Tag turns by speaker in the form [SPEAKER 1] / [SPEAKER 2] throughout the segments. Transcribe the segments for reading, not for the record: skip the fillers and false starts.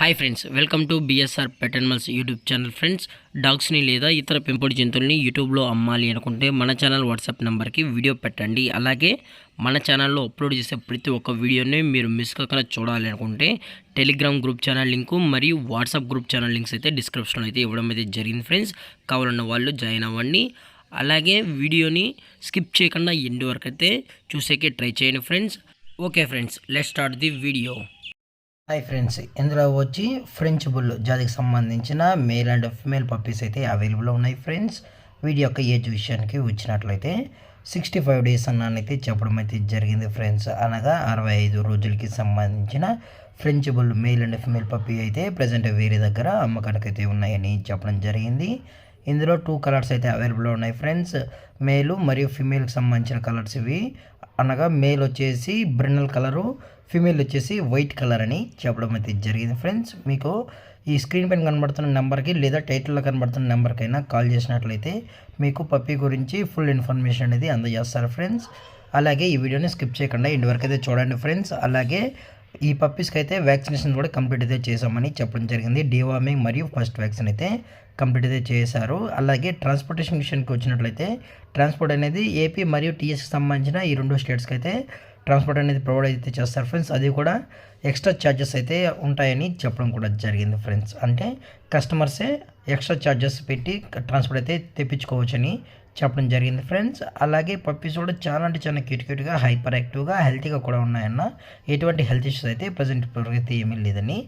[SPEAKER 1] Hi friends, welcome to BSR pet animals YouTube channel. Friends, డాగ్స్ని లేదా ఇతర పెంపుడు జంతువుల్ని యూట్యూబ్లో అమ్మాలి అనుకుంటే మన ఛానల్ వాట్సాప్ నెంబర్కి వీడియో పెట్టండి. అలాగే మన ఛానల్లో అప్లోడ్ చేసే ప్రతి ఒక్క వీడియోని మీరు మిస్ కాకుండా చూడాలి అనుకుంటే టెలిగ్రామ్ గ్రూప్ ఛానల్ లింకు మరియు వాట్సాప్ గ్రూప్ ఛానల్ లింక్స్ అయితే డిస్క్రిప్షన్లో అయితే ఇవ్వడం అయితే జరిగింది. ఫ్రెండ్స్, కావాలన్న వాళ్ళు జాయిన్ అవ్వండి. అలాగే వీడియోని స్కిప్ చేయకుండా ఎండ్ వరకు అయితే చూసేకే ట్రై చేయండి friends. Okay friends, let's start the video.
[SPEAKER 2] Hi friends, ఇందులో వచ్చి ఫ్రెంచ్ బుల్ జాతికి సంబంధించిన మేల్ అండ్ ఫిమేల్ పప్పీస్ అయితే అవైలబుల్లో ఉన్నాయి. ఫ్రెండ్స్, వీడి యొక్క ఏజ్ విషయానికి వచ్చినట్లయితే 65 డేస్ అన్నైతే చెప్పడం అయితే జరిగింది. ఫ్రెండ్స్, అనగా 65 రోజులకి సంబంధించిన French bull male and female puppy అయితే ప్రజెంట్ వేరే దగ్గర అమ్మకానికి అయితే ఉన్నాయని చెప్పడం జరిగింది. ఇందులో 2 కలర్స్ అయితే అవైలబుల్లో ఉన్నాయి. ఫ్రెండ్స్, మేలు మరియు ఫిమేల్కి సంబంధించిన కలర్స్ ఇవి. అనగా మేల్ వచ్చేసి బ్రిన్నల్ కలరు, ఫీమేల్ వచ్చేసి వైట్ కలర్ అని చెప్పడం అయితే జరిగింది. ఫ్రెండ్స్, మీకు ఈ స్క్రీన్ పైన కనబడుతున్న నెంబర్కి లేదా టైటిల్లో కనబడుతున్న నెంబర్కైనా కాల్ చేసినట్లయితే మీకు పప్పీ గురించి ఫుల్ ఇన్ఫర్మేషన్ అనేది అందజేస్తారు. ఫ్రెండ్స్, అలాగే ఈ వీడియోని స్కిప్ చేయకుండా ఇంటి వరకు అయితే చూడండి. ఫ్రెండ్స్, అలాగే ఈ పప్పీస్కి అయితే వ్యాక్సినేషన్ కూడా కంప్లీట్ అయితే చేసామని చెప్పడం జరిగింది. డివార్మింగ్ మరియు ఫస్ట్ వ్యాక్సిన్ అయితే కంప్లీట్ అయితే చేశారు. అలాగే ట్రాన్స్పోర్టేషన్ విషయానికి వచ్చినట్లయితే ట్రాన్స్పోర్ట్ అనేది ఏపీ మరియు టీఎస్కి సంబంధించిన ఈ 2 స్టేట్స్కి అయితే ట్రాన్స్పోర్ట్ అనేది ప్రొవైడ్ అయితే చేస్తారు. ఫ్రెండ్స్, అది కూడా ఎక్స్ట్రా ఛార్జెస్ అయితే ఉంటాయని చెప్పడం కూడా జరిగింది. ఫ్రెండ్స్, అంటే కస్టమర్సే ఎక్స్ట్రా ఛార్జెస్ పెట్టి ట్రాన్స్పోర్ట్ అయితే తెప్పించుకోవచ్చని చెప్పడం జరిగింది. ఫ్రెండ్స్, అలాగే పప్పీస్ కూడా చాలా అంటే చాలా క్యూట్గా హైపర్ యాక్టివ్గా హెల్తీగా కూడా ఉన్నాయన్న. ఎటువంటి హెల్త్ ఇష్యూస్ అయితే ప్రజెంట్ ఇప్పటికైతే ఏమీ లేదని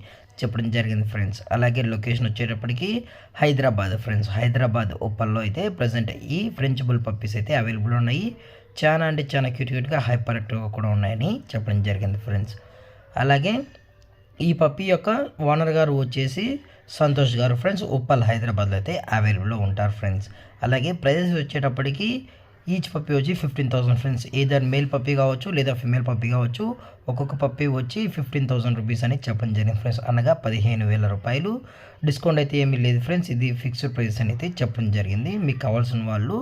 [SPEAKER 2] చెప్పడం జరిగింది. ఫ్రెండ్స్, అలాగే లొకేషన్ వచ్చేటప్పటికి హైదరాబాద్. ఫ్రెండ్స్, హైదరాబాద్ ఉప్పల్లో అయితే ప్రజెంట్ ఈ ఫ్రెంచ్ బుల్ పప్పీస్ అయితే అవైలబుల్ ఉన్నాయి. చాలా అంటే చాలా క్యూట్గా హైపర్ యాక్టివ్గా కూడా ఉన్నాయని చెప్పడం జరిగింది. ఫ్రెండ్స్, అలాగే ఈ పప్పీ యొక్క ఓనర్ గారు వచ్చేసి సంతోష్ గారు. ఫ్రెండ్స్, ఉప్పల్ హైదరాబాద్లో అయితే అవైలబుల్లో ఉంటారు. ఫ్రెండ్స్, అలాగే ప్రైజెస్ వచ్చేటప్పటికి ఈచ్ పప్పీ వచ్చి 15,000. ఫ్రెండ్స్, ఏదర్ మేల్ పప్పీ కావచ్చు లేదా ఫిమేల్ పప్పీ కావచ్చు. ఒక్కొక్క పప్పీ వచ్చి 15,000 రూపీస్ అని చెప్పడం జరిగింది. ఫ్రెండ్స్, అనగా 15,000 రూపాయలు. డిస్కౌంట్ అయితే ఏమీ లేదు. ఫ్రెండ్స్, ఇది ఫిక్స్డ్ ప్రైస్ అని అయితే చెప్పడం జరిగింది. మీకు కావాల్సిన వాళ్ళు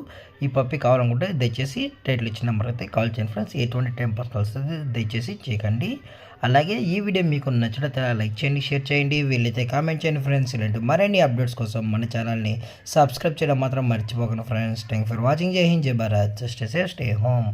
[SPEAKER 2] ఈ పప్పీ కావాలనుకుంటే దయచేసి టైటిల్ ఇచ్చిన నెంబర్ అయితే కాల్ చేయండి. ఫ్రెండ్స్, ఎటువంటి టైం పాస్ కాల్స్ దయచేసి చేయకండి. అలాగే ఈ వీడియో మీకు నచ్చినట్లయితే లైక్ చేయండి, షేర్ చేయండి, వీళ్ళైతే కామెంట్ చేయండి. ఫ్రెండ్స్, ఇలాంటి మరిన్ని అప్డేట్స్ కోసం మన ఛానల్ని సబ్స్క్రైబ్ చేయడం మాత్రం మర్చిపోకండి. Friends, thank for watching. జై హింద్, జై Bharat, stay safe, stay home.